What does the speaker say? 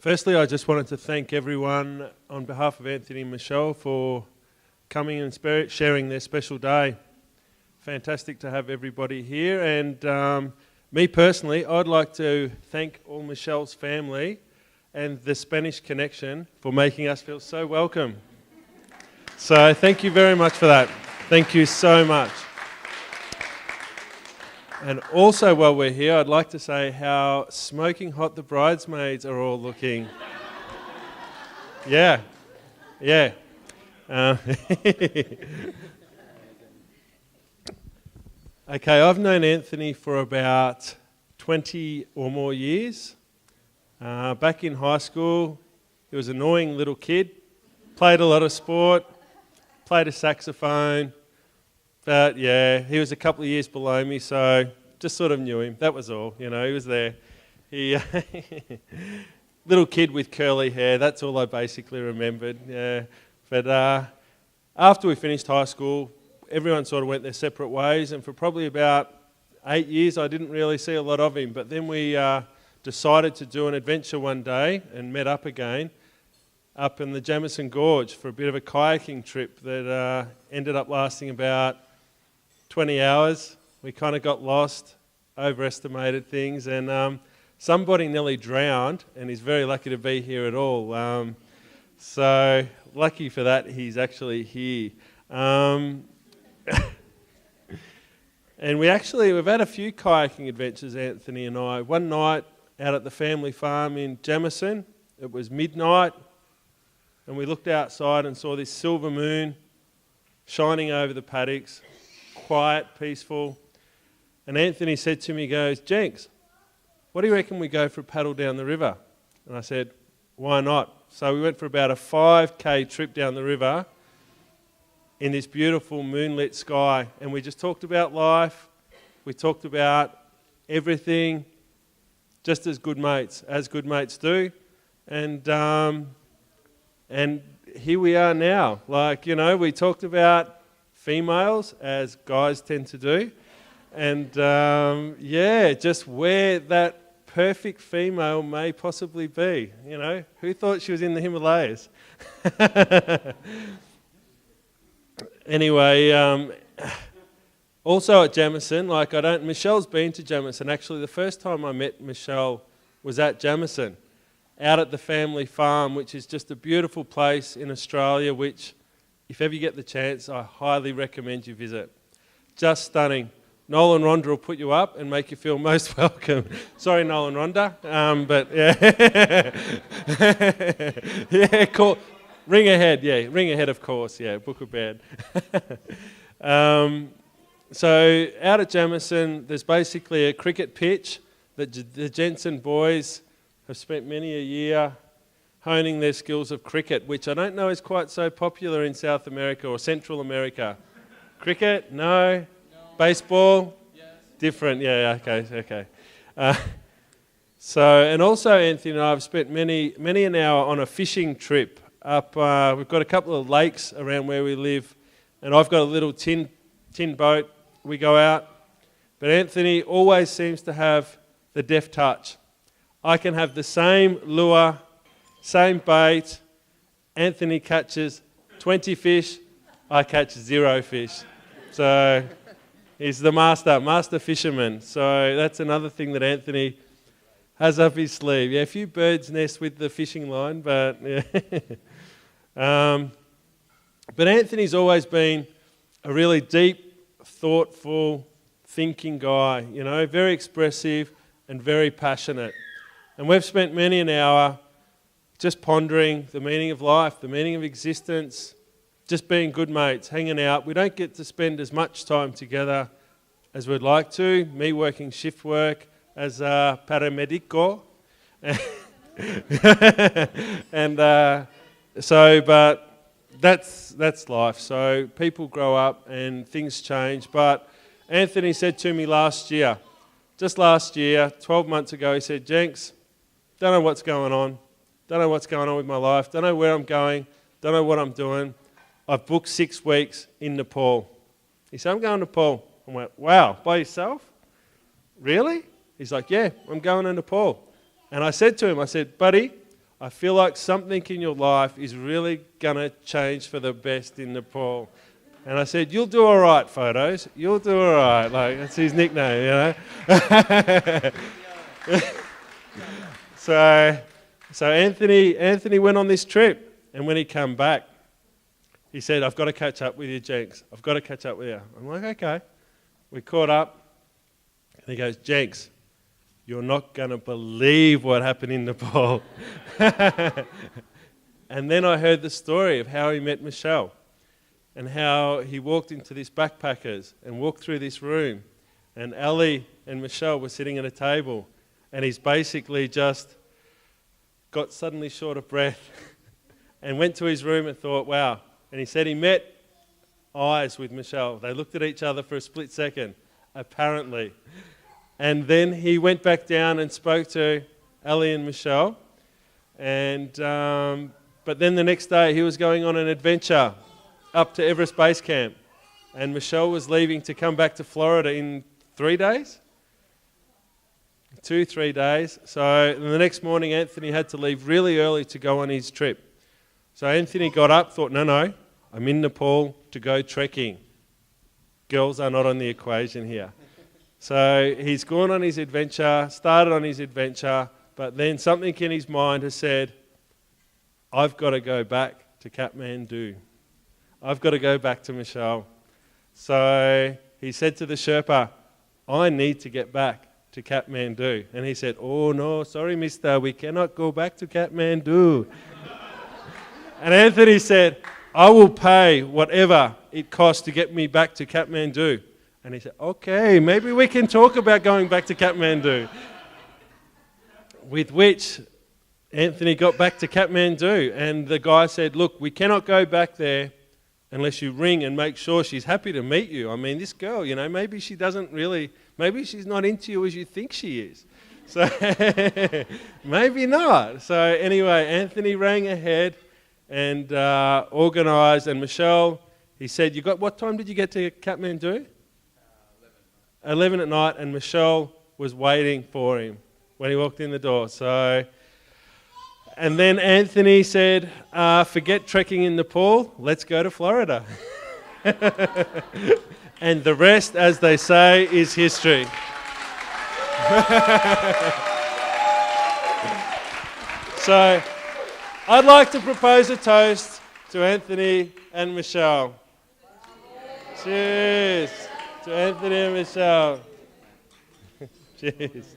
Firstly, I just wanted to thank everyone on behalf of Anthony and Michelle for coming and sharing their special day. Fantastic to have everybody here, and me personally, I'd like to thank all Michelle's family and the Spanish Connection for making us feel so welcome. So thank you very much for that. Thank you so much. And also, while we're here, I'd like to say how smoking hot the bridesmaids are all looking. Yeah. Okay, I've known Anthony for about 20 or more years. Back in high school, he was an annoying little kid, played a lot of sport, played a saxophone. But yeah, he was a couple of years below me, so just sort of knew him. That was all, he was there. He, little kid with curly hair, that's all I basically remembered. Yeah. But after we finished high school, everyone sort of went their separate ways, and for probably about 8 years I didn't really see a lot of him. But then we decided to do an adventure one day and met up again up in the Jamison Gorge for a bit of a kayaking trip that ended up lasting about 20 hours. We kind of got lost, overestimated things, and somebody nearly drowned, and he's very lucky to be here at all. So lucky for that, he's actually here. And we've had a few kayaking adventures, Anthony and I. One night out at the family farm in Jamison, it was midnight, and we looked outside and saw this silver moon shining over the paddocks, quiet, peaceful. And Anthony said to me, he goes, "Jenks, what do you reckon we go for a paddle down the river?" And I said, "Why not?" So we went for about a 5K trip down the river in this beautiful moonlit sky, and we just talked about life. We talked about everything, just as good mates do. And here we are now. We talked about females, as guys tend to do. And just where that perfect female may possibly be. Who thought she was in the Himalayas? Anyway, also at Jamison, Michelle's been to Jamison. Actually, the first time I met Michelle was at Jamison, out at the family farm, which is just a beautiful place in Australia, which, if ever you get the chance, I highly recommend you visit. Just stunning. Noel and Rhonda will put you up and make you feel most welcome. Sorry, Noel and Rhonda, but yeah. Yeah, cool. Ring ahead, of course. Yeah, book a bed. So out at Jamison, there's basically a cricket pitch that the Jensen boys have spent many a year honing their skills of cricket, which I don't know is quite so popular in South America or Central America. Cricket? No. Baseball? Yes. Different, yeah, okay. And also Anthony and I have spent many an hour on a fishing trip up. We've got a couple of lakes around where we live, and I've got a little tin boat. We go out, but Anthony always seems to have the deft touch. I can have the same lure, same bait. Anthony catches 20 fish, I catch 0 fish. So he's the master fisherman. So that's another thing that Anthony has up his sleeve. Yeah, a few birds nest with the fishing line, but yeah. But Anthony's always been a really deep, thoughtful, thinking guy, very expressive and very passionate. And we've spent many an hour just pondering the meaning of life, the meaning of existence, just being good mates, hanging out. We don't get to spend as much time together as we'd like to. Me working shift work as a paramedico. But that's life. So people grow up and things change. But Anthony said to me last year, 12 months ago, he said, "Jenks, don't know what's going on. Don't know what's going on with my life. Don't know where I'm going. Don't know what I'm doing. I've booked 6 weeks in Nepal." He said, "I'm going to Nepal." I went, "Wow, by yourself? Really?" He's like, "Yeah, I'm going to Nepal." And I said to him, "Buddy, I feel like something in your life is really going to change for the best in Nepal. And I said, you'll do all right, Photos. You'll do all right. Like, that's his nickname, you know. So Anthony went on this trip. And when he came back, he said, I've got to catch up with you, Jenks. I've got to catch up with you. I'm like, okay. We caught up. And he goes, Jenks, you're not going to believe what happened in Nepal. And then I heard the story of how he met Michelle and how he walked into this backpackers and walked through this room, and Ali and Michelle were sitting at a table, and he's basically just got suddenly short of breath and went to his room and thought, wow. And he said he met eyes with Michelle. They looked at each other for a split second, apparently. And then he went back down and spoke to Ali and Michelle. And but then the next day he was going on an adventure up to Everest Base Camp. And Michelle was leaving to come back to Florida in 3 days? 3 days. So the next morning Anthony had to leave really early to go on his trip. So Anthony got up, thought, no, I'm in Nepal to go trekking. Girls are not on the equation here. So he's gone on his adventure, started on his adventure, but then something in his mind has said, I've got to go back to Kathmandu. I've got to go back to Michelle. So he said to the Sherpa, I need to get back to Kathmandu. And he said, oh no, sorry mister, we cannot go back to Kathmandu. And Anthony said, I will pay whatever it costs to get me back to Kathmandu. And he said, okay, maybe we can talk about going back to Kathmandu. With which Anthony got back to Kathmandu, and the guy said, look, we cannot go back there unless you ring and make sure she's happy to meet you. I mean, this girl, you know, maybe she doesn't really, maybe she's not into you as you think she is. So maybe not. So anyway, Anthony rang ahead and organised, and Michelle, he said, what time did you get to Kathmandu? 11 at night, and Michelle was waiting for him when he walked in the door. So, and then Anthony said, forget trekking in Nepal, let's go to Florida. And the rest, as they say, is history. So, I'd like to propose a toast to Anthony and Michelle. Cheers to Anthony and Michelle. Cheers.